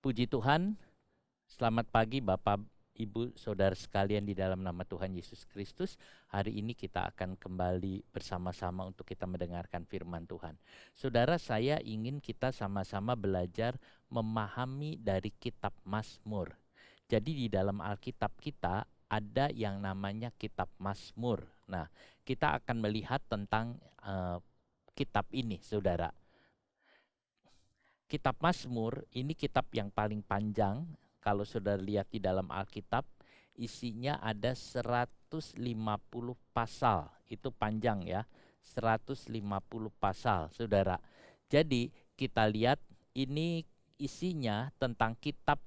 Puji Tuhan, selamat pagi Bapak, Ibu, Saudara sekalian di dalam nama Tuhan Yesus Kristus. Hari ini kita akan kembali bersama-sama untuk kita mendengarkan firman Tuhan. Saudara, saya ingin kita sama-sama belajar memahami dari kitab Mazmur. Jadi di dalam Alkitab kita ada yang namanya kitab Mazmur. Nah, kita akan melihat tentang kitab ini, saudara. Kitab Mazmur ini kitab yang paling panjang. Kalau saudara lihat di dalam Alkitab, isinya ada 150 pasal. Itu panjang ya, 150 pasal, saudara. Jadi kita lihat ini isinya tentang kitab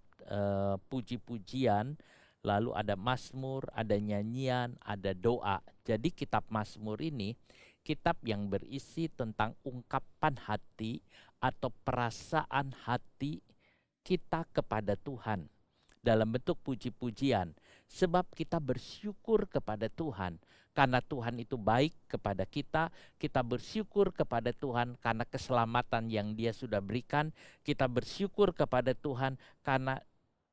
puji-pujian, lalu ada Mazmur, ada nyanyian, ada doa. Jadi kitab Mazmur ini kitab yang berisi tentang ungkapan hati atau perasaan hati kita kepada Tuhan dalam bentuk puji-pujian, sebab kita bersyukur kepada Tuhan karena Tuhan itu baik kepada kita. Kita bersyukur kepada Tuhan karena keselamatan yang Dia sudah berikan. Kita bersyukur kepada Tuhan karena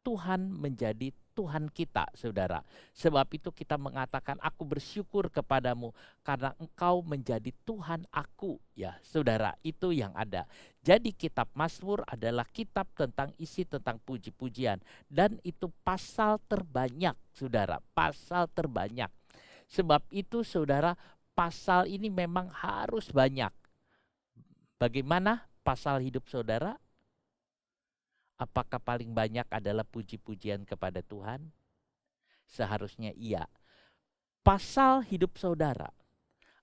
Tuhan menjadi Tuhan kita, saudara. Sebab itu kita mengatakan, aku bersyukur kepadamu karena engkau menjadi Tuhan aku. Ya, saudara, itu yang ada. Jadi kitab Mazmur adalah kitab tentang isi tentang puji-pujian. Dan itu pasal terbanyak, saudara. Pasal terbanyak. Sebab itu, saudara, pasal ini memang harus banyak. Bagaimana pasal hidup saudara? Apakah paling banyak adalah puji-pujian kepada Tuhan? Seharusnya iya. Pasal hidup saudara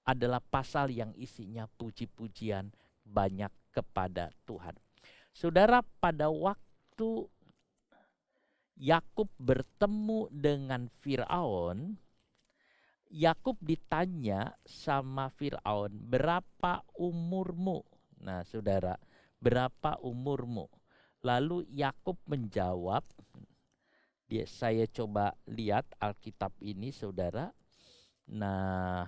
adalah pasal yang isinya puji-pujian banyak kepada Tuhan. Saudara, pada waktu Yakub bertemu dengan Firaun, Yakub ditanya sama Firaun, berapa umurmu? Nah, saudara, berapa umurmu? Lalu Yakub menjawab, saya coba lihat Alkitab ini, saudara. Nah,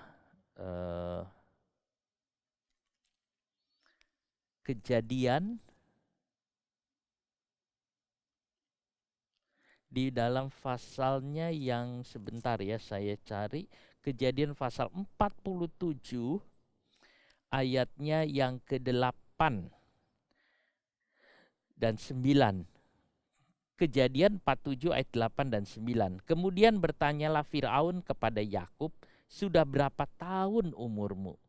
Kejadian di dalam pasalnya yang sebentar ya, saya cari. Kejadian pasal 47 ayatnya yang ke-8 dan 9. Kejadian 47 ayat 8 dan 9. Kemudian bertanyalah Firaun kepada Yakub, sudah berapa tahun umurmu?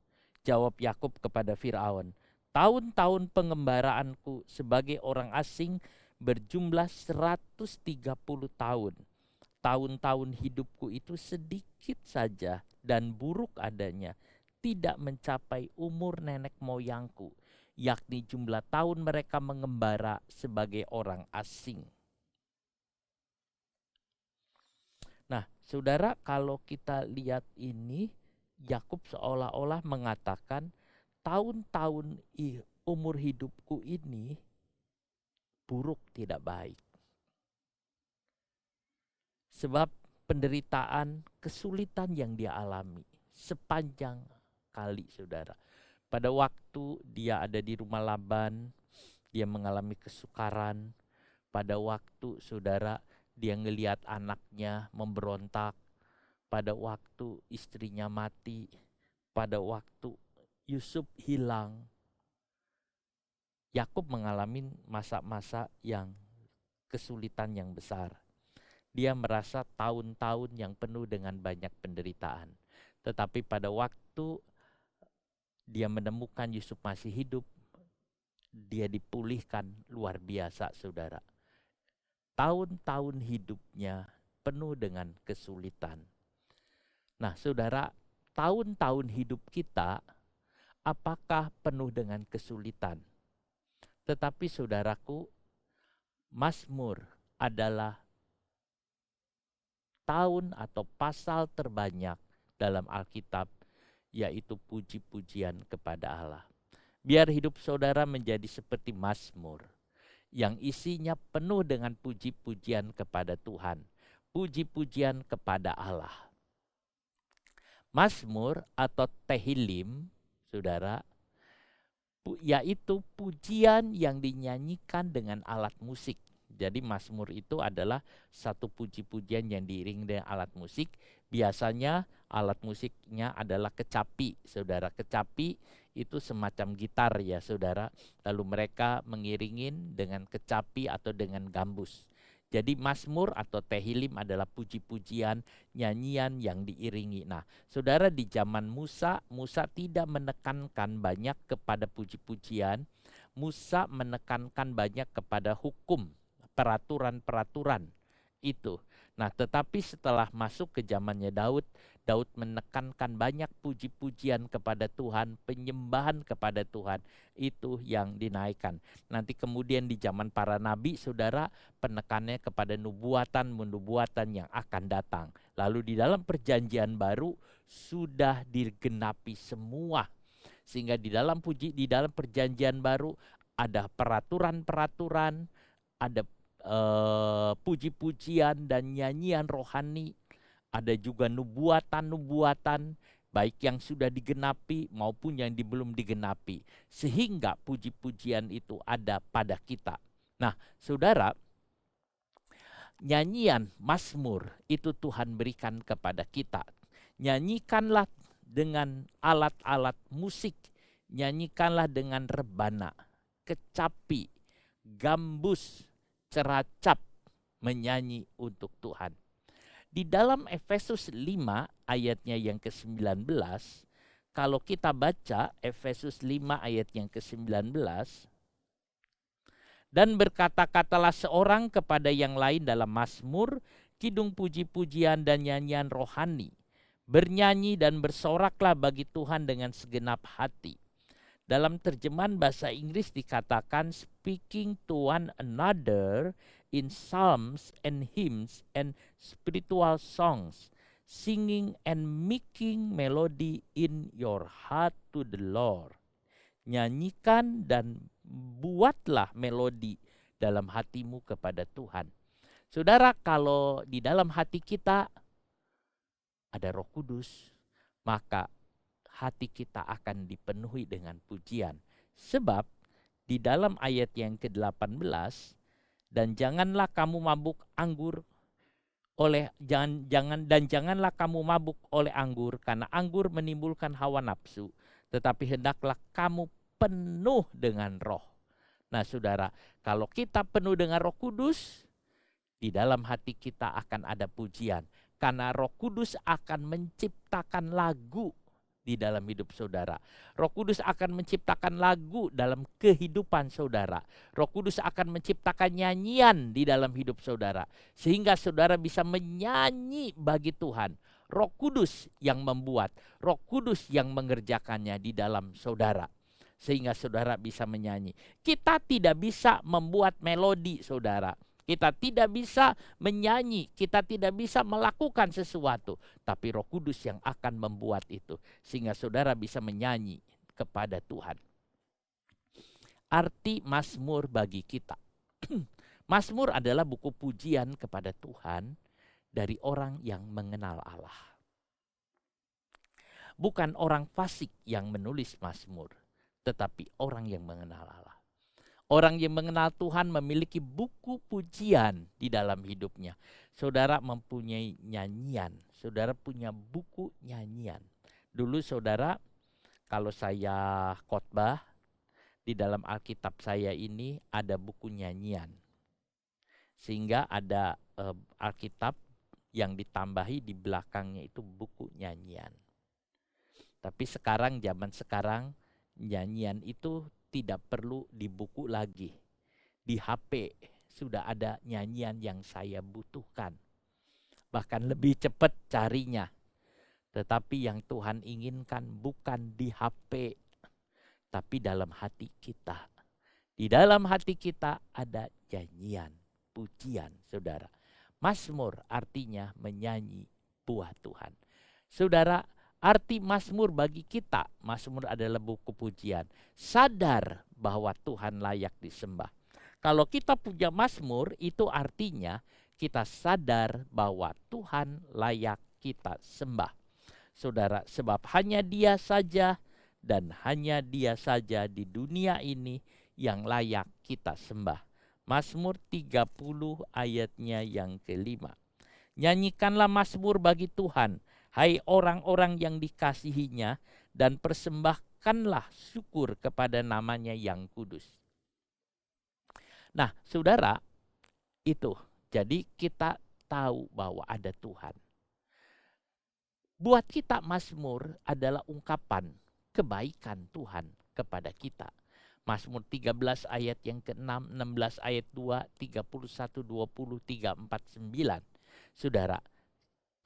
Jawab Yakub kepada Firaun, tahun-tahun pengembaraanku sebagai orang asing berjumlah 130 tahun. Tahun-tahun hidupku itu sedikit saja dan buruk adanya, tidak mencapai umur nenek moyangku, yakni jumlah tahun mereka mengembara sebagai orang asing. Nah, saudara, kalau kita lihat ini, Yakub seolah-olah mengatakan tahun-tahun umur hidupku ini buruk, tidak baik. Sebab penderitaan, kesulitan yang dia alami sepanjang kali, saudara. Pada waktu dia ada di rumah Laban, dia mengalami kesukaran. Pada waktu, saudara, dia ngelihat anaknya memberontak. Pada waktu istrinya mati. Pada waktu Yusuf hilang. Yakub mengalami masa-masa yang kesulitan yang besar. Dia merasa tahun-tahun yang penuh dengan banyak penderitaan. Tetapi pada waktu dia menemukan Yusuf masih hidup, dia dipulihkan luar biasa, saudara. Tahun-tahun hidupnya penuh dengan kesulitan. Nah, saudara, tahun-tahun hidup kita apakah penuh dengan kesulitan? Tetapi saudaraku, Mazmur adalah tahun atau pasal terbanyak dalam Alkitab, yaitu puji-pujian kepada Allah. Biar hidup saudara menjadi seperti Mazmur, yang isinya penuh dengan puji-pujian kepada Tuhan, puji-pujian kepada Allah. Mazmur atau Tehillim, saudara, yaitu pujian yang dinyanyikan dengan alat musik. Jadi mazmur itu adalah satu puji-pujian yang diiringi dengan alat musik. Biasanya alat musiknya adalah kecapi, saudara. Kecapi itu semacam gitar ya, saudara. Lalu mereka mengiringin dengan kecapi atau dengan gambus. Jadi mazmur atau tehillim adalah puji-pujian, nyanyian yang diiringi. Nah, saudara, di zaman Musa tidak menekankan banyak kepada puji-pujian. Musa menekankan banyak kepada hukum, peraturan-peraturan itu. Nah, tetapi setelah masuk ke zamannya Daud menekankan banyak puji-pujian kepada Tuhan, penyembahan kepada Tuhan, itu yang dinaikkan. Nanti kemudian di zaman para nabi, saudara, penekannya kepada nubuatan yang akan datang. Lalu di dalam perjanjian baru sudah digenapi semua. Sehingga di dalam perjanjian baru ada peraturan-peraturan, ada puji-pujian dan nyanyian rohani, ada juga nubuatan-nubuatan, baik yang sudah digenapi maupun yang belum digenapi. Sehingga puji-pujian itu ada pada kita. Nah, saudara, nyanyian mazmur itu Tuhan berikan kepada kita. Nyanyikanlah dengan alat-alat musik, nyanyikanlah dengan rebana, kecapi, gambus, ceracap, menyanyi untuk Tuhan. Di dalam Efesus 5 ayatnya yang ke-19, kalau kita baca Efesus 5 ayat yang ke-19, dan berkata-katalah seorang kepada yang lain dalam mazmur, kidung puji-pujian dan nyanyian rohani. Bernyanyi dan bersoraklah bagi Tuhan dengan segenap hati. Dalam terjemahan bahasa Inggris dikatakan speaking to one another in psalms and hymns and spiritual songs, singing and making melody in your heart to the Lord. Nyanyikan dan buatlah melodi dalam hatimu kepada Tuhan. Saudara, kalau di dalam hati kita ada Roh Kudus, maka hati kita akan dipenuhi dengan pujian. Sebab di dalam ayat yang ke-18, dan janganlah kamu mabuk oleh anggur karena anggur menimbulkan hawa nafsu, tetapi hendaklah kamu penuh dengan roh. Nah, saudara, kalau kita penuh dengan Roh Kudus, di dalam hati kita akan ada pujian. Karena Roh Kudus akan menciptakan lagu di dalam hidup saudara. Roh Kudus akan menciptakan lagu dalam kehidupan saudara. Roh Kudus akan menciptakan nyanyian di dalam hidup saudara. Sehingga saudara bisa menyanyi bagi Tuhan. Roh Kudus yang membuat, Roh Kudus yang mengerjakannya di dalam saudara. Sehingga saudara bisa menyanyi. Kita tidak bisa membuat melodi, saudara. Kita tidak bisa menyanyi, kita tidak bisa melakukan sesuatu. Tapi Roh Kudus yang akan membuat itu. Sehingga saudara bisa menyanyi kepada Tuhan. Arti mazmur bagi kita. Mazmur adalah buku pujian kepada Tuhan dari orang yang mengenal Allah. Bukan orang fasik yang menulis mazmur, tetapi orang yang mengenal Allah. Orang yang mengenal Tuhan memiliki buku pujian di dalam hidupnya. Saudara mempunyai nyanyian. Saudara punya buku nyanyian. Dulu saudara, kalau saya khotbah, di dalam Alkitab saya ini ada buku nyanyian. Sehingga ada Alkitab yang ditambahi di belakangnya itu buku nyanyian. Tapi sekarang, zaman sekarang, nyanyian itu tidak perlu di buku lagi. Di HP sudah ada nyanyian yang saya butuhkan. Bahkan lebih cepat carinya. Tetapi yang Tuhan inginkan bukan di HP, tapi dalam hati kita. Di dalam hati kita ada nyanyian, pujian, saudara. Mazmur artinya menyanyi buah Tuhan. Saudara, arti mazmur bagi kita, mazmur adalah buku pujian. Sadar bahwa Tuhan layak disembah. Kalau kita punya mazmur, itu artinya kita sadar bahwa Tuhan layak kita sembah. Saudara, sebab hanya Dia saja dan hanya Dia saja di dunia ini yang layak kita sembah. Mazmur 30 ayatnya yang kelima. Nyanyikanlah mazmur bagi Tuhan, hai orang-orang yang dikasihinya, dan persembahkanlah syukur kepada namanya yang kudus. Nah, saudara, itu. Jadi kita tahu bahwa ada Tuhan. Buat kita mazmur adalah ungkapan kebaikan Tuhan kepada kita. Mazmur 13 ayat yang ke-6, 16 ayat 2, 31, 20, 3, 4, 9. Saudara,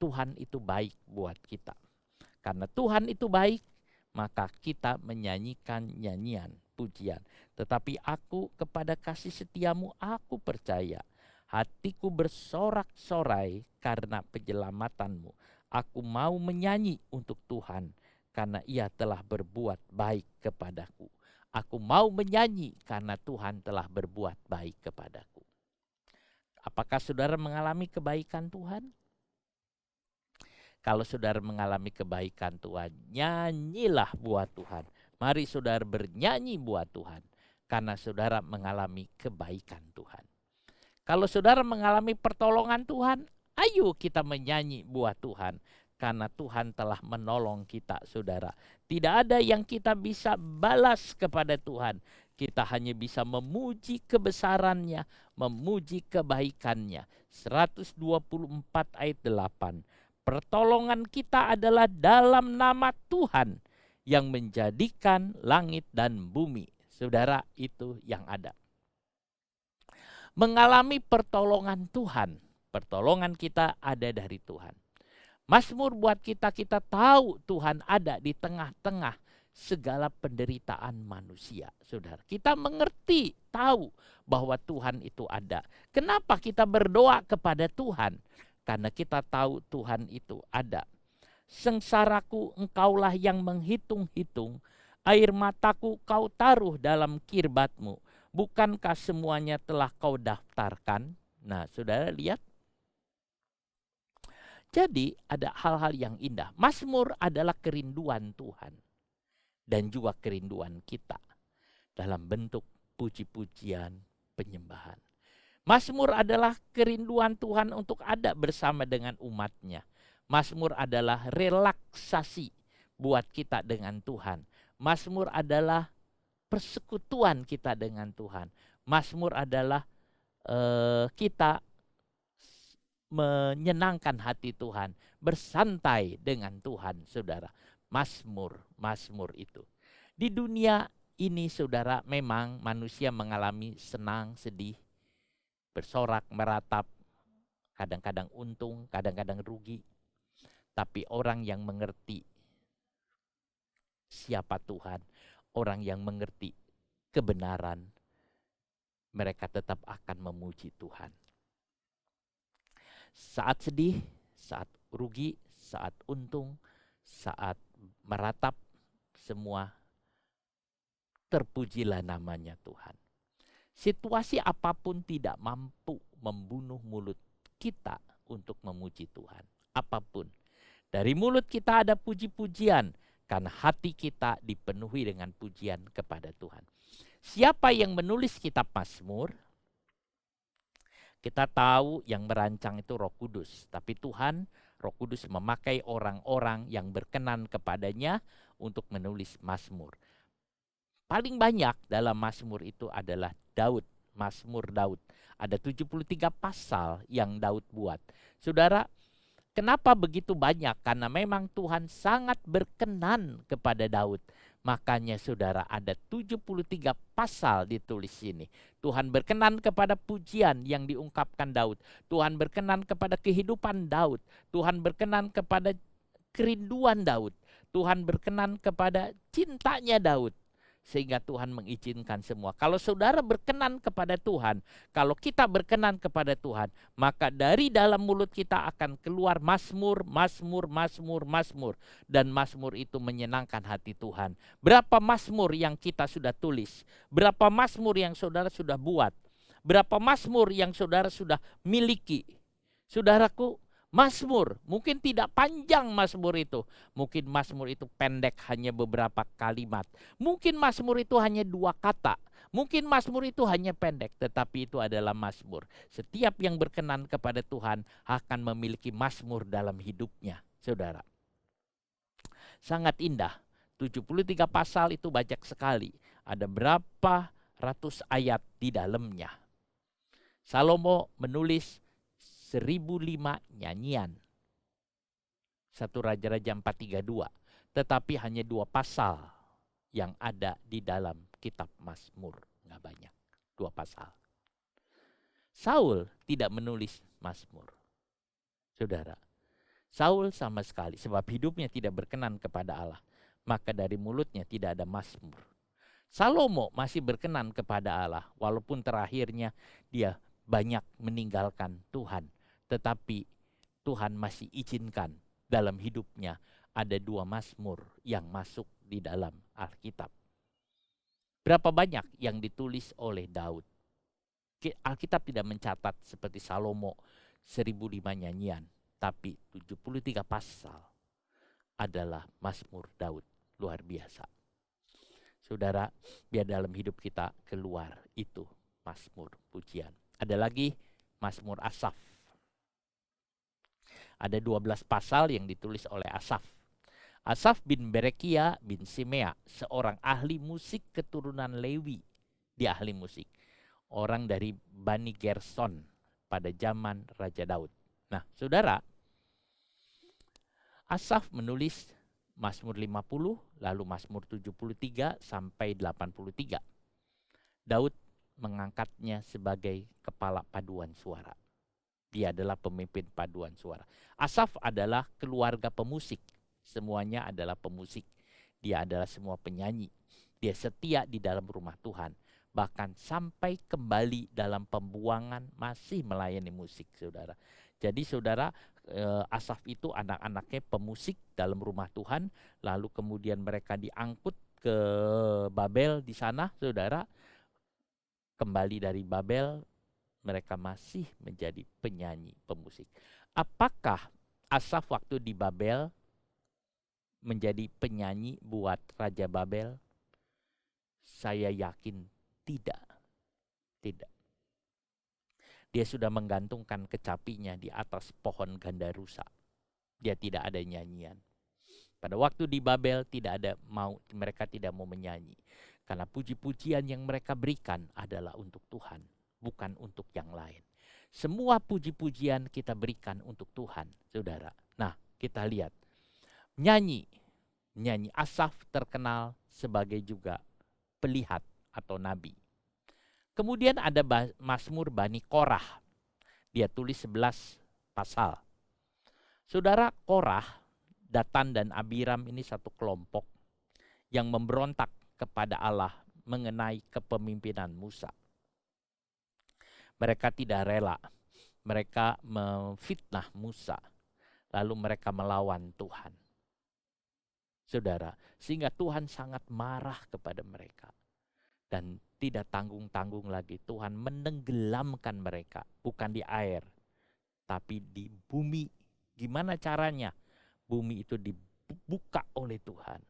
Tuhan itu baik buat kita. Karena Tuhan itu baik, maka kita menyanyikan nyanyian pujian. Tetapi aku kepada kasih setiamu aku percaya. Hatiku bersorak-sorai karena penyelamatanmu. Aku mau menyanyi untuk Tuhan karena Ia telah berbuat baik kepadaku. Aku mau menyanyi karena Tuhan telah berbuat baik kepadaku. Apakah saudara mengalami kebaikan Tuhan? Kalau saudara mengalami kebaikan Tuhan, nyanyilah buat Tuhan. Mari saudara bernyanyi buat Tuhan karena saudara mengalami kebaikan Tuhan. Kalau saudara mengalami pertolongan Tuhan, ayo kita menyanyi buat Tuhan. Karena Tuhan telah menolong kita, saudara. Tidak ada yang kita bisa balas kepada Tuhan. Kita hanya bisa memuji kebesarannya, memuji kebaikannya. 124 ayat 8. Pertolongan kita adalah dalam nama Tuhan yang menjadikan langit dan bumi. Saudara, itu yang ada. Mengalami pertolongan Tuhan. Pertolongan kita ada dari Tuhan. Mazmur buat kita tahu Tuhan ada di tengah-tengah segala penderitaan manusia. Saudara, kita mengerti, tahu bahwa Tuhan itu ada. Kenapa kita berdoa kepada Tuhan? Karena kita tahu Tuhan itu ada. Sengsaraku engkaulah yang menghitung-hitung. Air mataku kau taruh dalam kirbatmu. Bukankah semuanya telah kau daftarkan? Nah, saudara lihat. Jadi ada hal-hal yang indah. Mazmur adalah kerinduan Tuhan. Dan juga kerinduan kita. Dalam bentuk puji-pujian, penyembahan. Mazmur adalah kerinduan Tuhan untuk ada bersama dengan umatnya. Mazmur adalah relaksasi buat kita dengan Tuhan. Mazmur adalah persekutuan kita dengan Tuhan. Mazmur adalah kita menyenangkan hati Tuhan, bersantai dengan Tuhan, saudara. Mazmur itu. Di dunia ini, saudara, memang manusia mengalami senang, sedih, bersorak, meratap, kadang-kadang untung, kadang-kadang rugi. Tapi orang yang mengerti siapa Tuhan, orang yang mengerti kebenaran, mereka tetap akan memuji Tuhan. Saat sedih, saat rugi, saat untung, saat meratap, semua terpujilah namanya Tuhan. Situasi apapun tidak mampu membunuh mulut kita untuk memuji Tuhan. Apapun. Dari mulut kita ada puji-pujian, karena hati kita dipenuhi dengan pujian kepada Tuhan. Siapa yang menulis kitab Mazmur? Kita tahu yang merancang itu Roh Kudus. Tapi Tuhan, Roh Kudus memakai orang-orang yang berkenan kepadanya untuk menulis Mazmur. Paling banyak dalam Mazmur itu adalah Daud, Mazmur Daud. Ada 73 pasal yang Daud buat. Saudara, kenapa begitu banyak? Karena memang Tuhan sangat berkenan kepada Daud. Makanya saudara, ada 73 pasal ditulis sini. Tuhan berkenan kepada pujian yang diungkapkan Daud. Tuhan berkenan kepada kehidupan Daud. Tuhan berkenan kepada kerinduan Daud. Tuhan berkenan kepada cintanya Daud. Sehingga Tuhan mengizinkan semua. Kalau saudara berkenan kepada Tuhan, kalau kita berkenan kepada Tuhan, maka dari dalam mulut kita akan keluar mazmur, mazmur, mazmur, mazmur. Dan mazmur itu menyenangkan hati Tuhan. Berapa mazmur yang kita sudah tulis? Berapa mazmur yang saudara sudah buat? Berapa mazmur yang saudara sudah miliki? Saudaraku, mazmur, mungkin tidak panjang mazmur itu. Mungkin mazmur itu pendek hanya beberapa kalimat. Mungkin mazmur itu hanya 2 kata. Mungkin mazmur itu hanya pendek, tetapi itu adalah mazmur. Setiap yang berkenan kepada Tuhan akan memiliki mazmur dalam hidupnya, saudara. Sangat indah. 73 pasal itu banyak sekali. Ada berapa ratus ayat di dalamnya. Salomo menulis 1005 nyanyian. 1 Raja-Raja 432. Tetapi hanya 2 pasal yang ada di dalam kitab Mazmur. Nggak banyak, 2 pasal. Saul tidak menulis Mazmur, saudara. Saul sama sekali, sebab hidupnya tidak berkenan kepada Allah, maka dari mulutnya tidak ada mazmur. Salomo masih berkenan kepada Allah, walaupun terakhirnya dia banyak meninggalkan Tuhan, tetapi Tuhan masih izinkan dalam hidupnya ada 2 mazmur yang masuk di dalam Alkitab. Berapa banyak yang ditulis oleh Daud? Alkitab tidak mencatat seperti Salomo 1005 nyanyian, tapi 73 pasal adalah mazmur Daud. Luar biasa. Saudara, biar dalam hidup kita keluar itu mazmur pujian. Ada lagi mazmur Asaf. Ada 12 pasal yang ditulis oleh Asaf. Asaf bin Berekia bin Simea, seorang ahli musik keturunan Lewi. Dia ahli musik. Orang dari Bani Gerson pada zaman Raja Daud. Nah, saudara, Asaf menulis Mazmur 50, lalu Mazmur 73 sampai 83. Daud mengangkatnya sebagai kepala paduan suara. Dia adalah pemimpin paduan suara. Asaf adalah keluarga pemusik. Semuanya adalah pemusik. Dia adalah semua penyanyi. Dia setia di dalam rumah Tuhan. Bahkan sampai kembali dalam pembuangan masih melayani musik, saudara. Jadi saudara, Asaf itu anak-anaknya pemusik dalam rumah Tuhan, lalu kemudian mereka diangkut ke Babel di sana, saudara. Kembali dari Babel, mereka masih menjadi penyanyi pemusik. Apakah Asaf waktu di Babel menjadi penyanyi buat Raja Babel? Saya yakin tidak. Tidak. Dia sudah menggantungkan kecapinya di atas pohon gandarusa. Dia tidak ada nyanyian. Pada waktu di Babel mereka tidak mau menyanyi. Karena puji-pujian yang mereka berikan adalah untuk Tuhan, bukan untuk yang lain. Semua puji-pujian kita berikan untuk Tuhan, saudara. Nah, kita lihat. Nyanyi Asaf terkenal sebagai juga pelihat atau nabi. Kemudian ada Mazmur Bani Korah. Dia tulis 11 pasal. Saudara, Korah, Datan dan Abiram ini satu kelompok yang memberontak kepada Allah mengenai kepemimpinan Musa. Mereka tidak rela. Mereka memfitnah Musa. Lalu mereka melawan Tuhan. Saudara, sehingga Tuhan sangat marah kepada mereka. Dan tidak tanggung-tanggung lagi. Tuhan menenggelamkan mereka. Bukan di air, tapi di bumi. Gimana caranya? Bumi itu dibuka oleh Tuhan.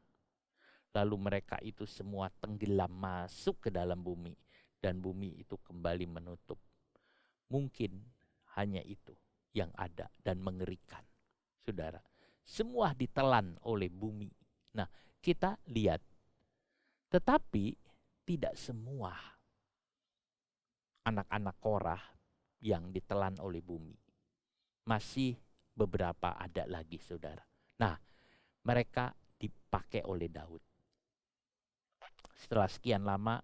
Lalu mereka itu semua tenggelam masuk ke dalam bumi. Dan bumi itu kembali menutup. Mungkin hanya itu yang ada dan mengerikan. Saudara, semua ditelan oleh bumi. Nah, kita lihat. Tetapi tidak semua anak-anak Korah yang ditelan oleh bumi. Masih beberapa ada lagi, saudara. Nah, mereka dipakai oleh Daud. Setelah sekian lama,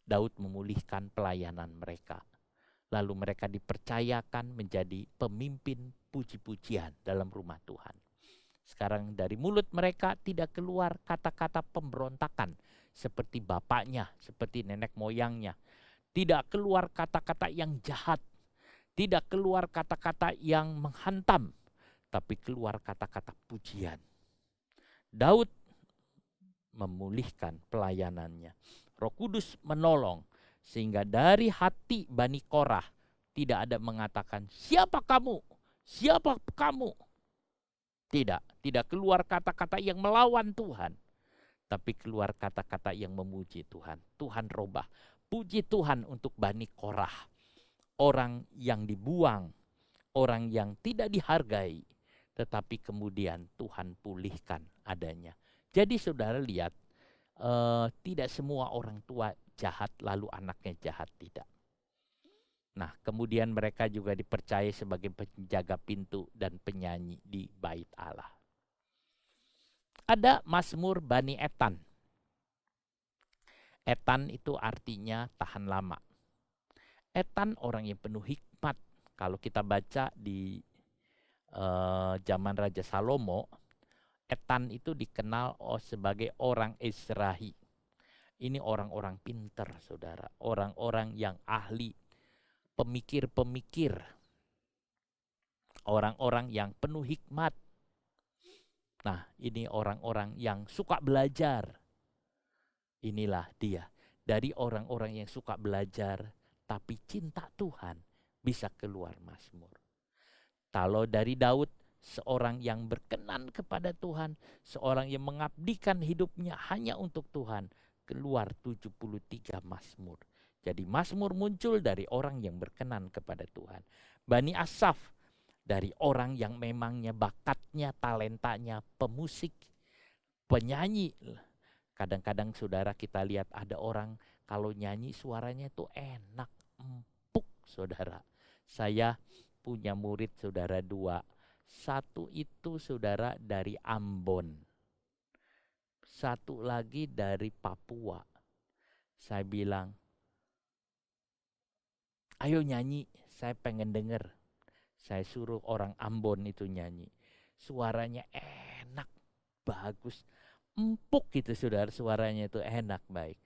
Daud memulihkan pelayanan mereka. Lalu mereka dipercayakan menjadi pemimpin puji-pujian dalam rumah Tuhan. Sekarang dari mulut mereka tidak keluar kata-kata pemberontakan seperti bapaknya, seperti nenek moyangnya. Tidak keluar kata-kata yang jahat. Tidak keluar kata-kata yang menghantam. Tapi keluar kata-kata pujian. Daud memulihkan pelayanannya. Roh Kudus menolong. Sehingga dari hati Bani Korah tidak ada mengatakan, siapa kamu? Siapa kamu? Tidak keluar kata-kata yang melawan Tuhan. tapi keluar kata-kata yang memuji Tuhan. Tuhan robah. Puji Tuhan untuk Bani Korah. Orang yang dibuang, orang yang tidak dihargai, tetapi kemudian Tuhan pulihkan adanya. Jadi saudara lihat, tidak semua orang tua jahat lalu anaknya jahat, tidak. Nah, kemudian mereka juga dipercaya sebagai penjaga pintu dan penyanyi di bait Allah. Ada Mazmur Bani Etan. Etan itu artinya tahan lama. Etan orang yang penuh hikmat. Kalau kita baca di zaman Raja Salomo, Etan itu dikenal sebagai orang Ezrahi. Ini orang-orang pintar, saudara. Orang-orang yang ahli, pemikir-pemikir. Orang-orang yang penuh hikmat. Nah, ini orang-orang yang suka belajar. Inilah dia. Dari orang-orang yang suka belajar, tapi cinta Tuhan, bisa keluar Mazmur. Kalau dari Daud, seorang yang berkenan kepada Tuhan, seorang yang mengabdikan hidupnya hanya untuk Tuhan, keluar 73 Mazmur. Jadi Mazmur muncul dari orang yang berkenan kepada Tuhan. Bani Asaf, dari orang yang memangnya bakatnya, talentanya pemusik, penyanyi. Kadang-kadang saudara kita lihat ada orang kalau nyanyi suaranya itu enak, empuk saudara. Saya punya murid saudara 2. Satu itu saudara dari Ambon. Satu lagi dari Papua. Saya bilang, ayo nyanyi, saya pengen denger. Saya suruh orang Ambon itu nyanyi. Suaranya enak, bagus, empuk gitu saudara. Suaranya itu enak, baik.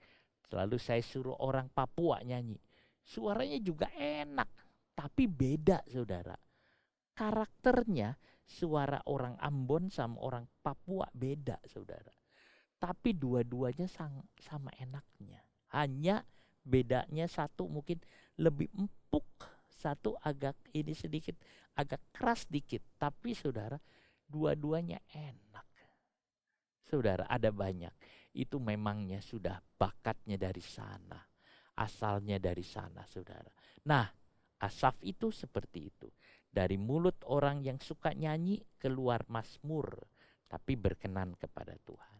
Lalu saya suruh orang Papua nyanyi. Suaranya juga enak, tapi beda saudara. Karakternya suara orang Ambon sama orang Papua beda saudara. Tapi dua-duanya sama enaknya. Hanya bedanya satu mungkin lebih empuk, satu agak ini sedikit agak keras dikit, tapi saudara dua-duanya enak. Saudara ada banyak, itu memangnya sudah bakatnya dari sana, asalnya dari sana saudara. Nah, Asaf itu seperti itu. Dari mulut orang yang suka nyanyi keluar Mazmur, tapi berkenan kepada Tuhan.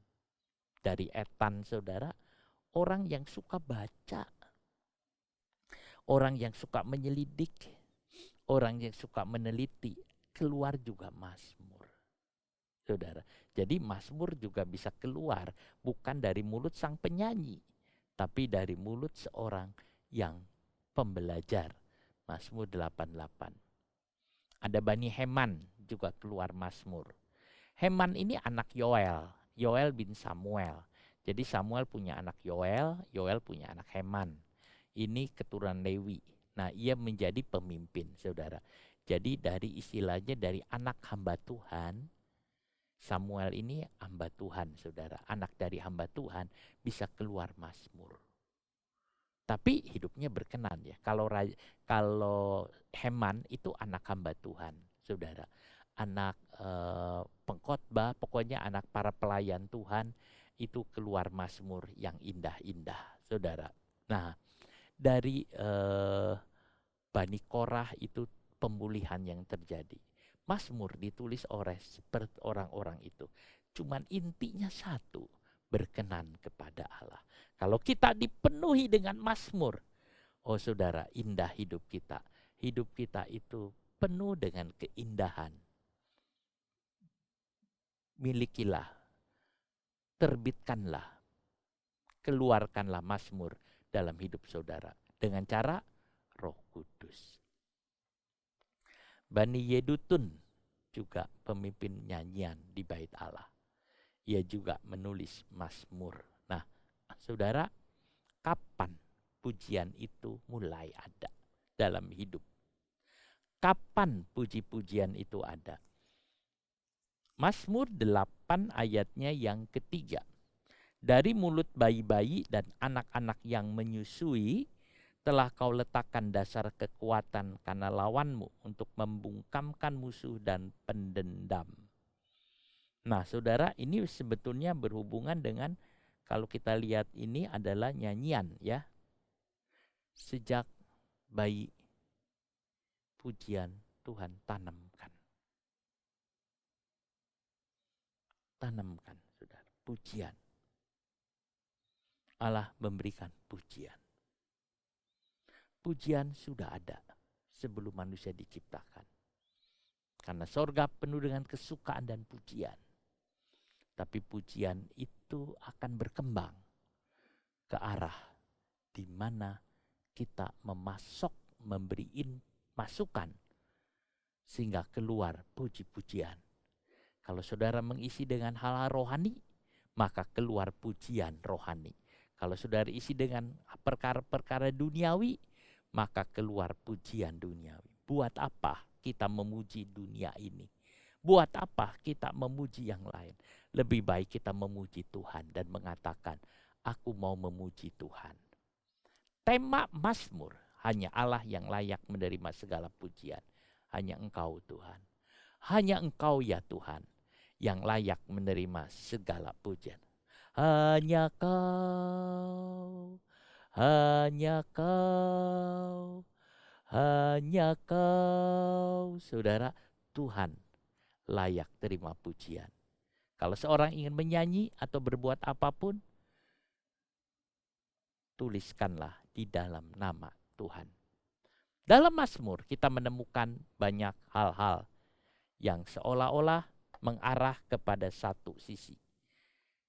Dari Etan saudara, orang yang suka baca, orang yang suka menyelidik, orang yang suka meneliti, keluar juga Mazmur. Saudara, jadi Mazmur juga bisa keluar bukan dari mulut sang penyanyi, tapi dari mulut seorang yang pembelajar. Mazmur 88. Ada Bani Heman juga keluar Mazmur. Heman ini anak Yoel, Yoel bin Samuel. Jadi Samuel punya anak Yoel, Yoel punya anak Heman. Ini keturunan Lewi. Nah, ia menjadi pemimpin, saudara. Jadi dari istilahnya dari anak hamba Tuhan, Samuel ini hamba Tuhan, saudara. Anak dari hamba Tuhan bisa keluar Mazmur. Tapi hidupnya berkenan ya. Kalau Heman itu anak hamba Tuhan, saudara. Anak pengkhotbah, pokoknya anak para pelayan Tuhan, itu keluar Mazmur yang indah-indah, saudara. Nah, dari Bani Korah itu pemulihan yang terjadi. Mazmur ditulis oleh seperti orang-orang itu. Cuman intinya satu, berkenan kepada Allah. Kalau kita dipenuhi dengan Mazmur, oh saudara, indah hidup kita. Hidup kita itu penuh dengan keindahan. Milikilah, terbitkanlah, keluarkanlah Mazmur dalam hidup saudara dengan cara Roh Kudus. Bani Yedutun juga pemimpin nyanyian di bait Allah. Ia juga menulis Mazmur. Nah, saudara, kapan pujian itu mulai ada dalam hidup? Kapan puji-pujian itu ada? Mazmur 8 ayatnya yang ketiga. Dari mulut bayi-bayi dan anak-anak yang menyusui, telah kau letakkan dasar kekuatan karena lawanmu untuk membungkamkan musuh dan pendendam. Nah saudara, ini sebetulnya berhubungan dengan Kalau kita lihat ini adalah nyanyian ya. Sejak bayi pujian Tuhan tanamkan. Tanamkan, saudara, pujian. Allah memberikan pujian. Pujian sudah ada sebelum manusia diciptakan. Karena sorga penuh dengan kesukaan dan pujian. Tapi pujian itu akan berkembang ke arah di mana kita memberi masukan sehingga keluar puji-pujian. Kalau saudara mengisi dengan hal-hal rohani, maka keluar pujian rohani. Kalau saudara isi dengan perkara-perkara duniawi, maka keluar pujian duniawi. Buat apa kita memuji dunia ini? Buat apa kita memuji yang lain? Lebih baik kita memuji Tuhan dan mengatakan, aku mau memuji Tuhan. Tema Mazmur, hanya Allah yang layak menerima segala pujian. Hanya Engkau Tuhan. Hanya Engkau ya Tuhan yang layak menerima segala pujian. Hanya Kau, hanya Kau, hanya Kau, saudara, Tuhan layak terima pujian. Kalau seorang ingin menyanyi atau berbuat apapun, tuliskanlah di dalam nama Tuhan. Dalam Mazmur kita menemukan banyak hal-hal yang seolah-olah mengarah kepada satu sisi.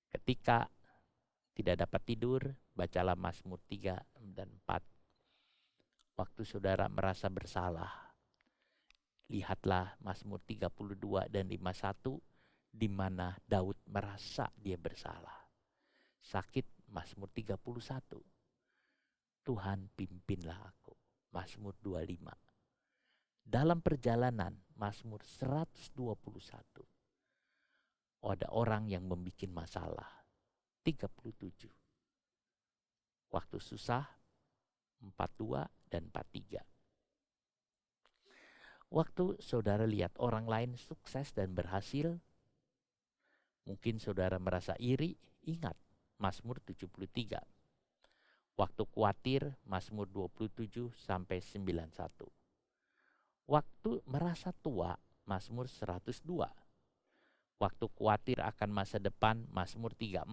Ketika tidak dapat tidur, bacalah Mazmur 3 dan 4. Waktu saudara merasa bersalah, lihatlah Mazmur 32 dan 51, di mana Daud merasa dia bersalah. Sakit, Mazmur 31. Tuhan pimpinlah aku, Mazmur 25. Dalam perjalanan, Mazmur 121. Ada orang yang membuat masalah, 37. Waktu susah, 42 dan 43. Waktu saudara lihat orang lain sukses dan berhasil, mungkin saudara merasa iri, ingat Mazmur 73. Waktu khawatir, Mazmur 27 sampai 91. Waktu merasa tua, Mazmur 102. Waktu khawatir akan masa depan, Mazmur 34.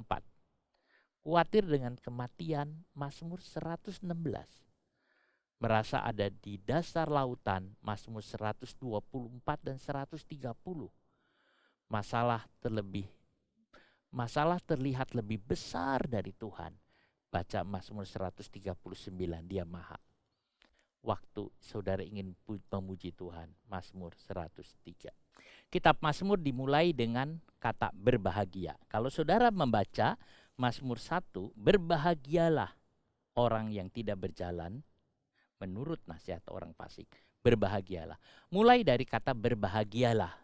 Khawatir dengan kematian, Mazmur 116. Merasa ada di dasar lautan, Mazmur 124 dan 130. Masalah terlihat lebih besar dari Tuhan. Baca Mazmur 139, Dia Maha. Waktu saudara ingin memuji Tuhan, Mazmur 103. Kitab Mazmur dimulai dengan kata berbahagia. Kalau saudara membaca Mazmur 1, berbahagialah orang yang tidak berjalan menurut nasihat orang fasik. Berbahagialah. Mulai dari kata berbahagialah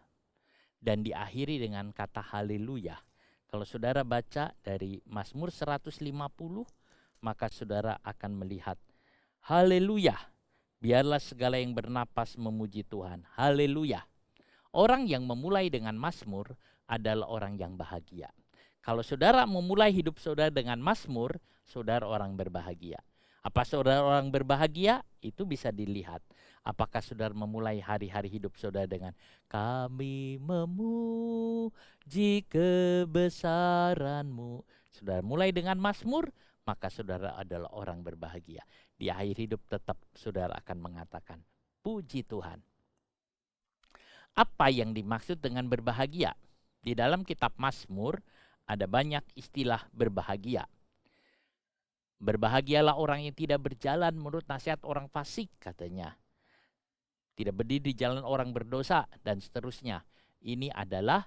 dan diakhiri dengan kata haleluya. Kalau saudara baca dari Mazmur 150, maka saudara akan melihat haleluya. Biarlah segala yang bernapas memuji Tuhan. Haleluya. Orang yang memulai dengan Mazmur adalah orang yang bahagia. Kalau saudara memulai hidup saudara dengan Mazmur, saudara orang berbahagia. Apa saudara orang berbahagia? Itu bisa dilihat. Apakah saudara memulai hari-hari hidup saudara dengan kami memuji kebesaran-Mu. Saudara mulai dengan Mazmur, maka saudara adalah orang berbahagia. Di akhir hidup tetap saudara akan mengatakan, puji Tuhan. Apa yang dimaksud dengan berbahagia? Di dalam kitab Mazmur ada banyak istilah berbahagia. Berbahagialah orang yang tidak berjalan menurut nasihat orang fasik, katanya. Tidak berdiri di jalan orang berdosa, dan seterusnya. Ini adalah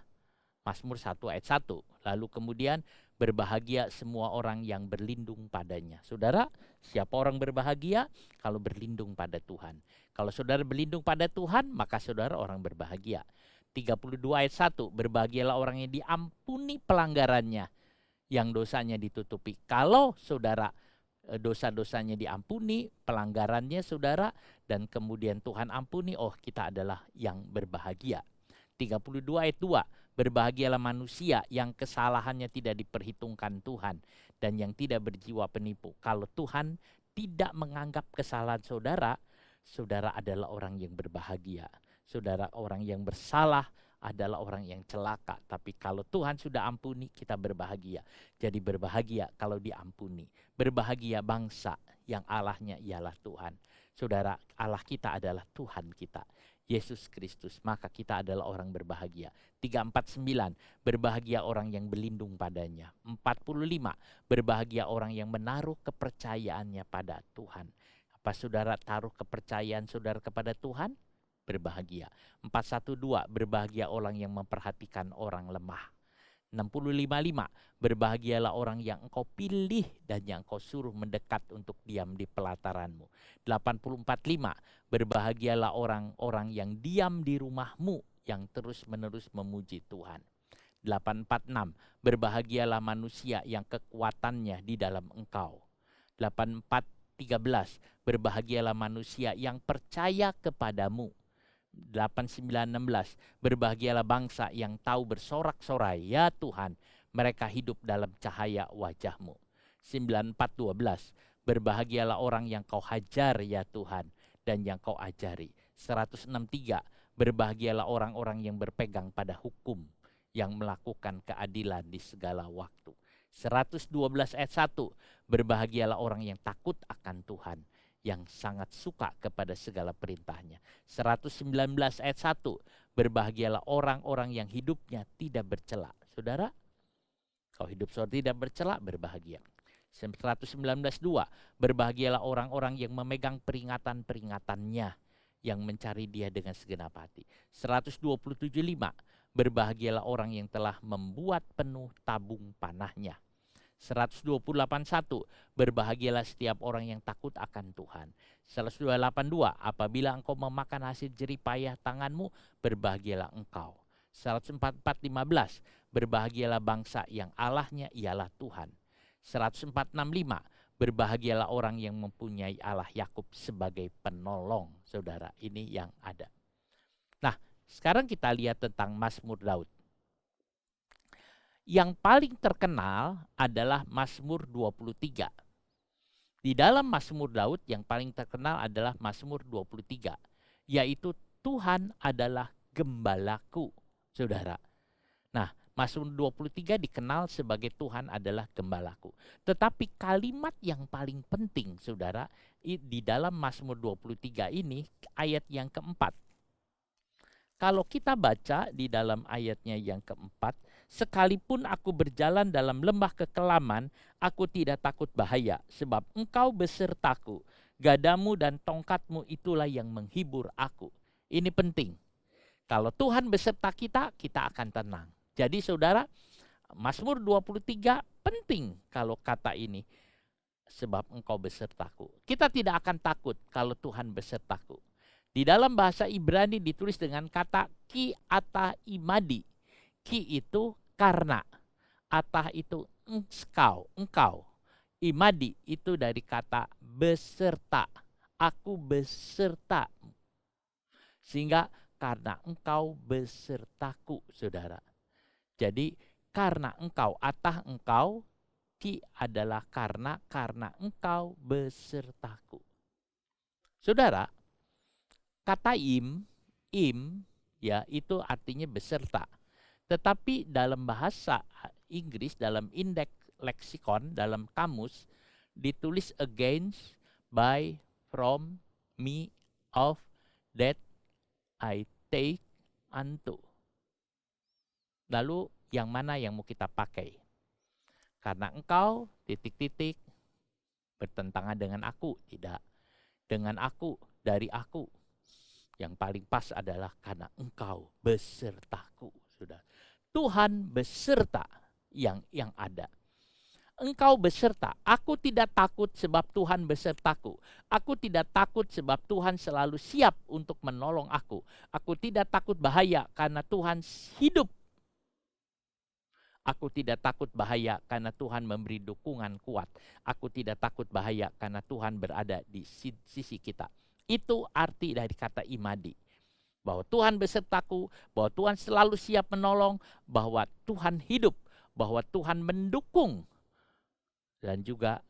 Mazmur 1 ayat 1. Lalu kemudian berbahagia semua orang yang berlindung padanya. Saudara, siapa orang berbahagia? Kalau berlindung pada Tuhan. Kalau saudara berlindung pada Tuhan, maka saudara orang berbahagia. 32 ayat 1, berbahagialah orang yang diampuni pelanggarannya, yang dosanya ditutupi. Kalau saudara dosa-dosanya diampuni, pelanggarannya saudara, dan kemudian Tuhan ampuni, oh kita adalah yang berbahagia. 32 ayat 2. Berbahagialah manusia yang kesalahannya tidak diperhitungkan Tuhan dan yang tidak berjiwa penipu. Kalau Tuhan tidak menganggap kesalahan saudara, saudara adalah orang yang berbahagia. Saudara orang yang bersalah adalah orang yang celaka. Tapi kalau Tuhan sudah ampuni, kita berbahagia. Jadi berbahagia kalau diampuni. Berbahagia bangsa yang Allahnya ialah Tuhan. Saudara, Allah kita adalah Tuhan kita, Yesus Kristus, maka kita adalah orang berbahagia. 349, berbahagia orang yang berlindung padanya. 45, berbahagia orang yang menaruh kepercayaannya pada Tuhan. Apa saudara taruh kepercayaan saudara kepada Tuhan? Berbahagia. 412, berbahagia orang yang memperhatikan orang lemah. 655, berbahagialah orang yang engkau pilih dan yang engkau suruh mendekat untuk diam di pelataranmu. 845, berbahagialah orang-orang yang diam di rumahmu yang terus-menerus memuji Tuhan. 846, berbahagialah manusia yang kekuatannya di dalam engkau. 8413, berbahagialah manusia yang percaya kepadamu. 8916, berbahagialah bangsa yang tahu bersorak-sorai, ya Tuhan, mereka hidup dalam cahaya wajah-Mu. 9412, berbahagialah orang yang Kau hajar, ya Tuhan, dan yang Kau ajari. 163, berbahagialah orang-orang yang berpegang pada hukum, yang melakukan keadilan di segala waktu. 112 ayat 1, berbahagialah orang yang takut akan Tuhan, yang sangat suka kepada segala perintahnya. 119 ayat 1, berbahagialah orang-orang yang hidupnya tidak bercela. Saudara, kalau hidup saudara tidak bercela, berbahagia. 119:2, berbahagialah orang-orang yang memegang peringatan-peringatannya, yang mencari Dia dengan segenap hati. 127:5, berbahagialah orang yang telah membuat penuh tabung panahnya. 128:1, berbahagialah setiap orang yang takut akan Tuhan. 182, apabila engkau memakan hasil jerih payah tanganmu, berbahagialah engkau. 144:15, berbahagialah bangsa yang Allahnya ialah Tuhan. 104:65, berbahagialah orang yang mempunyai Allah Yakub sebagai penolong. Saudara, ini yang ada. Nah, sekarang kita lihat tentang Mazmur Daud. Yang paling terkenal adalah Mazmur 23. Di dalam Mazmur Daud yang paling terkenal adalah Mazmur 23, yaitu Tuhan adalah gembalaku, saudara. Nah, Mazmur 23 dikenal sebagai Tuhan adalah gembalaku. Tetapi kalimat yang paling penting, saudara, di dalam Mazmur 23 ini ayat yang keempat. Kalau kita baca di dalam ayatnya yang keempat, sekalipun aku berjalan dalam lembah kekelaman, aku tidak takut bahaya, sebab engkau besertaku, gadamu dan tongkatmu itulah yang menghibur aku. Ini penting. Kalau Tuhan beserta kita, kita akan tenang. Jadi saudara, Mazmur 23 penting kalau kata ini, sebab engkau besertaku. Kita tidak akan takut kalau Tuhan besertaku. Di dalam bahasa Ibrani ditulis dengan kata ki atah imadi. Ki itu karena, atah itu engkau. Imadi itu dari kata beserta. Aku beserta. Sehingga karena engkau besertaku, saudara. Jadi karena engkau, atah engkau, ki adalah karena engkau besertaku. Saudara, kata im ya itu artinya beserta. Tetapi dalam bahasa Inggris, dalam indeks leksikon, dalam kamus, ditulis against, by, from, me, of, that, I take, unto. Lalu yang mana yang mau kita pakai? Karena engkau, titik-titik, bertentangan dengan aku, tidak. Dengan aku, dari aku. Yang paling pas adalah karena engkau besertaku, sudah. Tuhan beserta yang ada. Engkau beserta. Aku tidak takut sebab Tuhan besertaku. Aku tidak takut sebab Tuhan selalu siap untuk menolong aku. Aku tidak takut bahaya karena Tuhan hidup. Aku tidak takut bahaya karena Tuhan memberi dukungan kuat. Aku tidak takut bahaya karena Tuhan berada di sisi kita. Itu arti dari kata imadi. bahwa Tuhan besertaku, bahwa Tuhan selalu siap menolong, bahwa Tuhan hidup, bahwa Tuhan mendukung, dan juga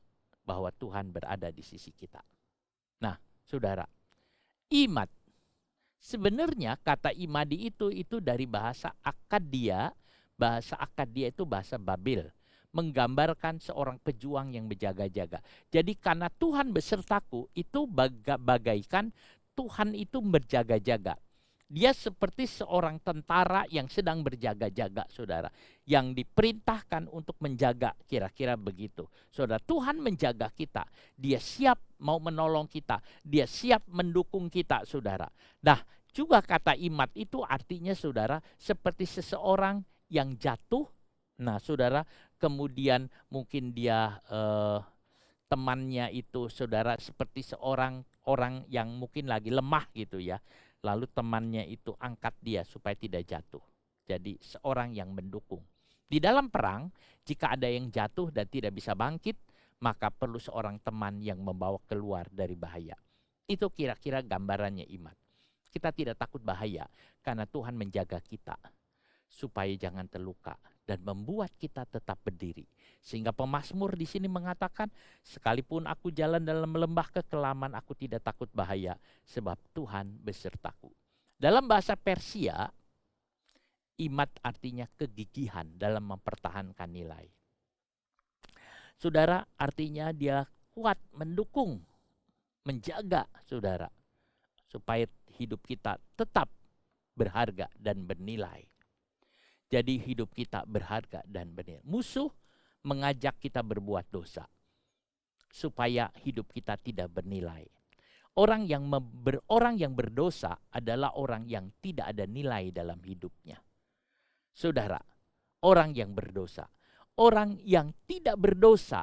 bahwa Tuhan berada di sisi kita. Nah, saudara, imat. Sebenarnya kata imadi itu dari bahasa Akkadia. Bahasa Akkadia itu bahasa Babel, menggambarkan seorang pejuang yang berjaga-jaga. Jadi karena Tuhan besertaku, itu bagaikan Tuhan itu berjaga-jaga. Dia seperti seorang tentara yang sedang berjaga-jaga, saudara. Yang diperintahkan untuk menjaga, kira-kira begitu. Saudara, Tuhan menjaga kita. Dia siap mau menolong kita. Dia siap mendukung kita, saudara. Nah, juga kata imat itu artinya, saudara, seperti seseorang yang jatuh. Nah, saudara, kemudian mungkin dia temannya itu, saudara, seperti seorang orang yang mungkin lagi lemah gitu ya. Lalu temannya itu angkat dia supaya tidak jatuh. Jadi seorang yang mendukung. Di dalam perang, jika ada yang jatuh dan tidak bisa bangkit, maka perlu seorang teman yang membawa keluar dari bahaya. Itu kira-kira gambarannya iman. Kita tidak takut bahaya karena Tuhan menjaga kita supaya jangan terluka dan membuat kita tetap berdiri. Sehingga pemazmur di sini mengatakan, sekalipun aku jalan dalam lembah kekelaman, aku tidak takut bahaya, sebab Tuhan besertaku. Dalam bahasa Persia, imat artinya kegigihan dalam mempertahankan nilai. Saudara, artinya dia kuat mendukung, menjaga saudara, supaya hidup kita tetap berharga dan bernilai. Jadi hidup kita berharga dan bernilai. Musuh mengajak kita berbuat dosa supaya hidup kita tidak bernilai. Orang yang berdosa adalah orang yang tidak ada nilai dalam hidupnya. Saudara, orang yang berdosa, orang yang tidak berdosa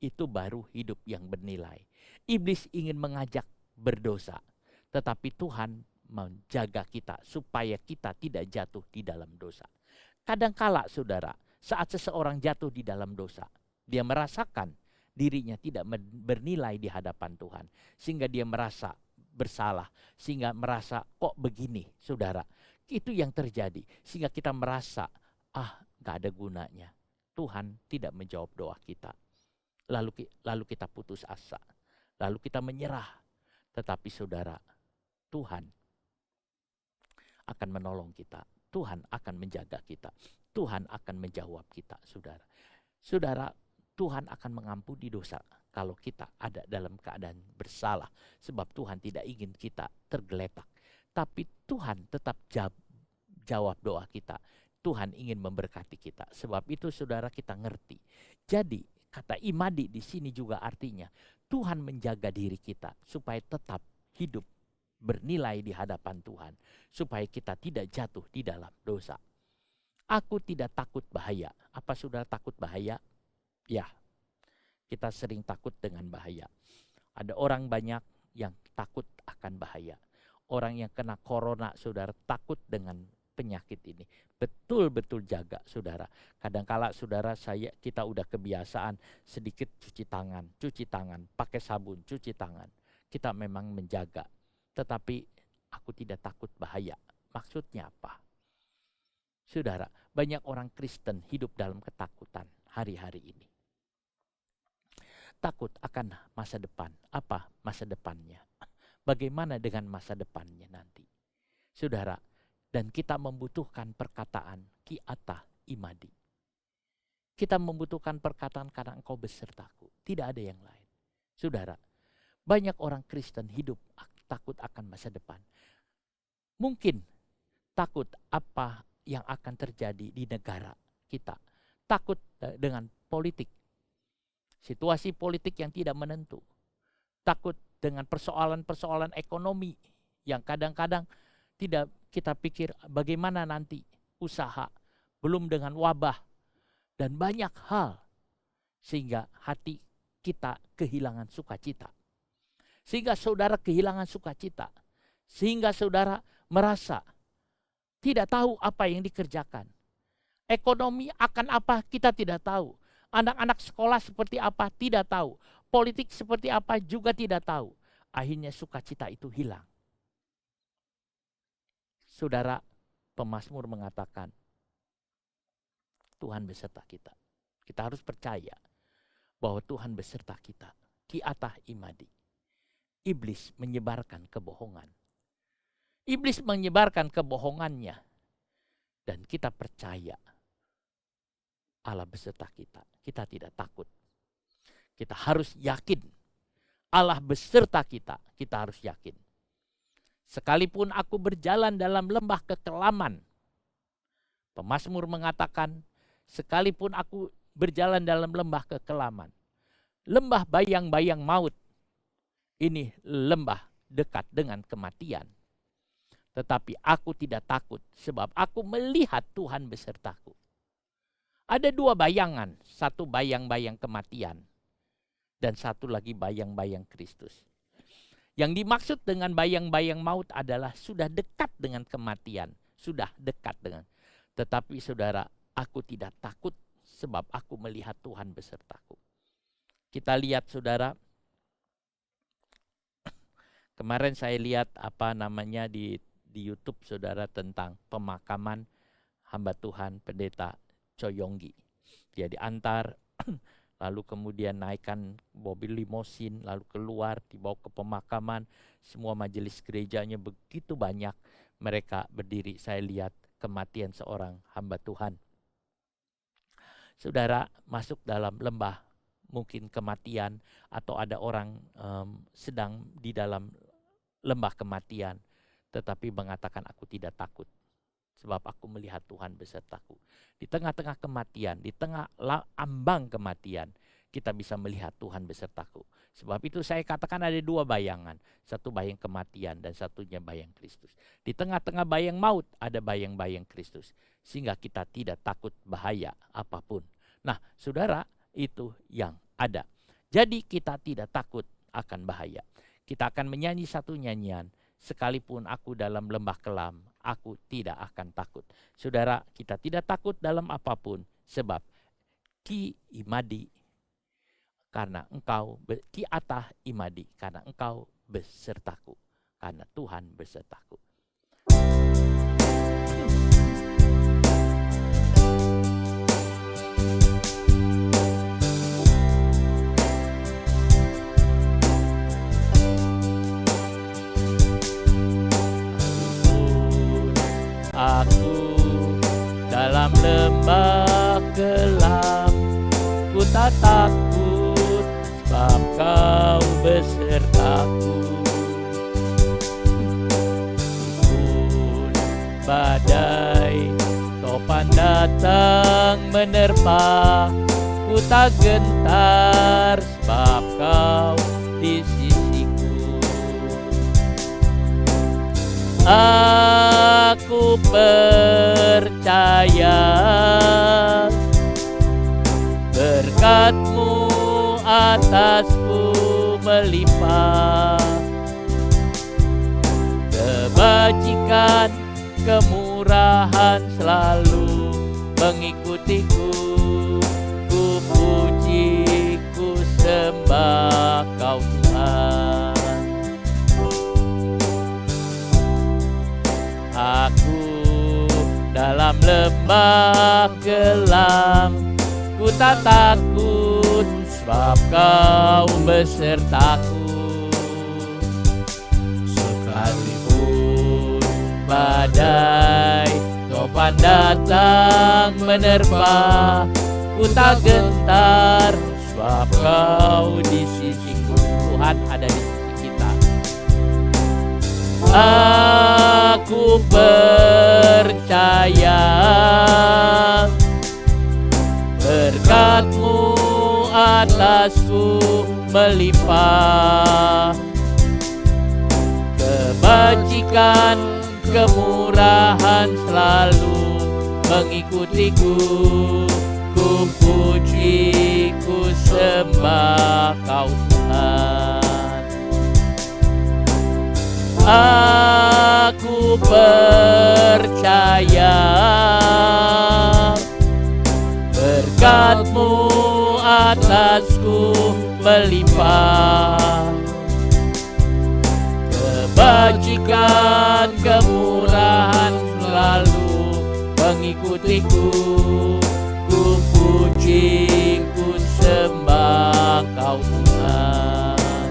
itu baru hidup yang bernilai. Iblis ingin mengajak berdosa, tetapi Tuhan menjaga kita supaya kita tidak jatuh di dalam dosa. Kadangkala, saudara, saat seseorang jatuh di dalam dosa, dia merasakan dirinya tidak bernilai di hadapan Tuhan. Sehingga dia merasa bersalah, sehingga merasa kok begini, saudara. Itu yang terjadi, sehingga kita merasa, gak ada gunanya. Tuhan tidak menjawab doa kita. Lalu kita putus asa, lalu kita menyerah. Tetapi saudara, Tuhan akan menolong kita. Tuhan akan menjaga kita. Tuhan akan menjawab kita, saudara. Saudara, Tuhan akan mengampuni dosa kalau kita ada dalam keadaan bersalah. Sebab Tuhan tidak ingin kita tergeletak. Tapi Tuhan tetap jawab doa kita. Tuhan ingin memberkati kita. Sebab itu saudara, kita ngerti. Jadi kata imadi di sini juga artinya Tuhan menjaga diri kita supaya tetap hidup bernilai di hadapan Tuhan, supaya kita tidak jatuh di dalam dosa. Aku tidak takut bahaya. Apa saudara takut bahaya? Ya, kita sering takut dengan bahaya. Ada orang banyak yang takut akan bahaya. Orang yang kena corona, saudara, takut dengan penyakit ini. Betul-betul jaga, saudara. Kadangkala saudara, kita udah kebiasaan sedikit cuci tangan, pakai sabun, cuci tangan. Kita memang menjaga. Tetapi aku tidak takut bahaya. Maksudnya apa? Saudara, banyak orang Kristen hidup dalam ketakutan hari-hari ini. Takut akan masa depan. Apa masa depannya? Bagaimana dengan masa depannya nanti? Saudara, dan kita membutuhkan perkataan kiata imadi. Kita membutuhkan perkataan karena engkau besertaku. Tidak ada yang lain. Saudara, banyak orang Kristen hidup takut akan masa depan. Mungkin takut apa yang akan terjadi di negara kita. Takut dengan politik. Situasi politik yang tidak menentu. Takut dengan persoalan-persoalan ekonomi yang kadang-kadang tidak kita pikir bagaimana nanti usaha. Belum dengan wabah dan banyak hal. Sehingga hati kita kehilangan sukacita. Sehingga saudara kehilangan sukacita. Sehingga saudara merasa tidak tahu apa yang dikerjakan. Ekonomi akan apa kita tidak tahu. Anak-anak sekolah seperti apa tidak tahu. Politik seperti apa juga tidak tahu. Akhirnya sukacita itu hilang. Saudara, pemazmur mengatakan, Tuhan beserta kita. Kita harus percaya bahwa Tuhan beserta kita. Ki atah imadi. Iblis menyebarkan kebohongan. Iblis menyebarkan kebohongannya. Dan kita percaya Allah beserta kita. Kita tidak takut. Kita harus yakin Allah beserta kita. Kita harus yakin. Sekalipun aku berjalan dalam lembah kekelaman. Pemazmur mengatakan, sekalipun aku berjalan dalam lembah kekelaman. Lembah bayang-bayang maut. Ini lembah dekat dengan kematian. Tetapi aku tidak takut sebab aku melihat Tuhan besertaku. Ada dua bayangan. Satu bayang-bayang kematian. Dan satu lagi bayang-bayang Kristus. Yang dimaksud dengan bayang-bayang maut adalah sudah dekat dengan kematian. Sudah dekat dengan. Tetapi saudara, aku tidak takut sebab aku melihat Tuhan besertaku. Kita lihat saudara. Kemarin saya lihat di YouTube saudara tentang pemakaman hamba Tuhan pendeta Coyonggi. Dia diantar lalu kemudian naikkan mobil limosin, lalu keluar, dibawa ke pemakaman. Semua majelis gerejanya begitu banyak. Mereka berdiri, saya lihat kematian seorang hamba Tuhan. Saudara masuk dalam lembah, mungkin kematian, atau ada orang sedang di dalam lembah kematian. Tetapi mengatakan aku tidak takut. Sebab aku melihat Tuhan besertaku. Di tengah-tengah kematian, di tengah ambang kematian, kita bisa melihat Tuhan besertaku. Sebab itu saya katakan ada dua bayangan. Satu bayang kematian dan satunya bayang Kristus. Di tengah-tengah bayang maut ada bayang-bayang Kristus. Sehingga kita tidak takut bahaya apapun. Nah saudara, itu yang ada. Jadi kita tidak takut akan bahaya. Kita akan menyanyi satu nyanyian. Sekalipun aku dalam lembah kelam, aku tidak akan takut. Saudara, kita tidak takut dalam apapun. Sebab ki imadi, karena engkau, ki atah imadi, karena engkau besertaku. Karena Tuhan besertaku. Aku dalam lembah kelam, ku tak takut sebab kau besertaku. Pun badai topan datang menerpa, ku tak gentar sebab kau di sisiku. Aku percaya berkat-Mu atasku melimpah, kebajikan, kemurahan selalu mengikutiku. Ku puji, ku sembah Kau Tuhan. Aku dalam lembah kelam, ku tak takut sebab Kau besertaku. Sekalipun badai topan datang menerpa, ku tak gentar sebab Kau di sisiku. Tuhan ada di sisi kita. Aku percaya berkat-Mu atasku melimpah, kebajikan, kemurahan selalu mengikutiku. Ku puji, ku sembah Kau Tuhan. Aku percaya berkat-Mu atasku melimpah, kebajikan, kemurahan hatiku, ku puji, ku sembah Kau Tuhan.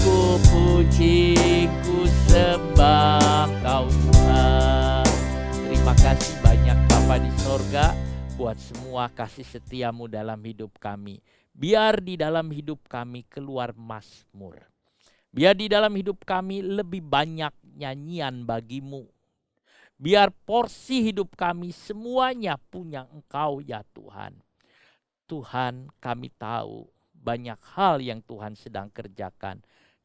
Ku puji, ku sembah Kau Tuhan. Terima kasih banyak Bapa di sorga buat semua kasih setiamu dalam hidup kami. Biar di dalam hidup kami keluar mazmur. Biar di dalam hidup kami lebih banyak nyanyian bagimu. Biar porsi hidup kami semuanya punya Engkau ya Tuhan. Tuhan, kami tahu banyak hal yang Tuhan sedang kerjakan.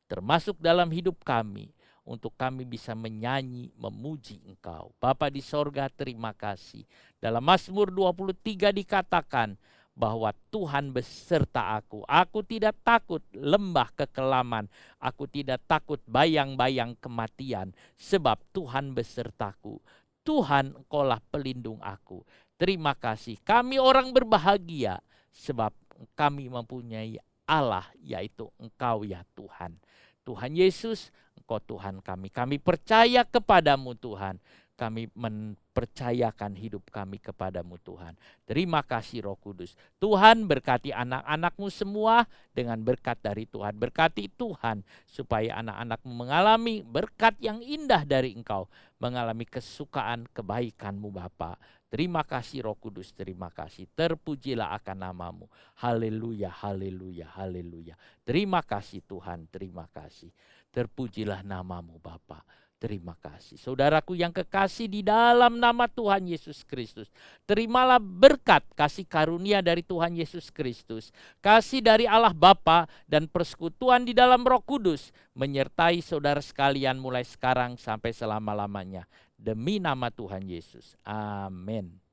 Termasuk dalam hidup kami. Untuk kami bisa menyanyi, memuji Engkau. Bapa di sorga, terima kasih. Dalam Mazmur 23 dikatakan bahwa Tuhan beserta aku. Aku tidak takut lembah kekelaman. Aku tidak takut bayang-bayang kematian. Sebab Tuhan besertaku. Tuhan, Engkaulah pelindung aku. Terima kasih. Kami orang berbahagia. Sebab kami mempunyai Allah, yaitu Engkau ya Tuhan. Tuhan Yesus, Engkau Tuhan kami. Kami percaya kepadamu Tuhan. Kami mempercayakan hidup kami kepadamu Tuhan. Terima kasih Roh Kudus. Tuhan berkati anak-anakmu semua dengan berkat dari Tuhan. Berkati Tuhan supaya anak-anakmu mengalami berkat yang indah dari Engkau. Mengalami kesukaan kebaikanmu Bapa. Terima kasih Roh Kudus, terima kasih. Terpujilah akan namamu. Haleluya, haleluya, haleluya. Terima kasih Tuhan, terima kasih. Terpujilah namamu Bapa. Terima kasih. Saudaraku yang kekasih di dalam nama Tuhan Yesus Kristus. Terimalah berkat kasih karunia dari Tuhan Yesus Kristus. Kasih dari Allah Bapa dan persekutuan di dalam Roh Kudus. Menyertai saudara sekalian mulai sekarang sampai selama-lamanya. Demi nama Tuhan Yesus. Amin.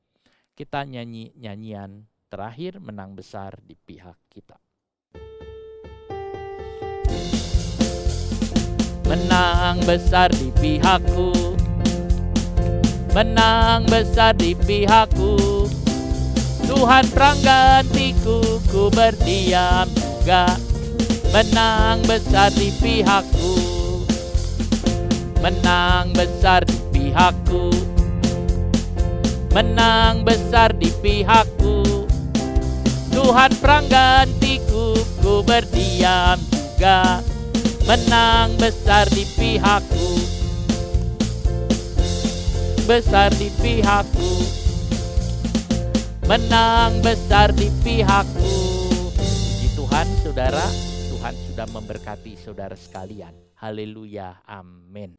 Kita nyanyi nyanyian terakhir, menang besar di pihak kita. Menang besar di pihakku, menang besar di pihakku. Tuhan penggantiku, ku berdiam juga. Menang besar di pihakku, menang besar di pihakku, menang besar di pihakku. Tuhan penggantiku, ku berdiam juga. Menang besar di pihakku, besar di pihakku, menang besar di pihakku. Puji Tuhan saudara, Tuhan sudah memberkati saudara sekalian. Haleluya, amin.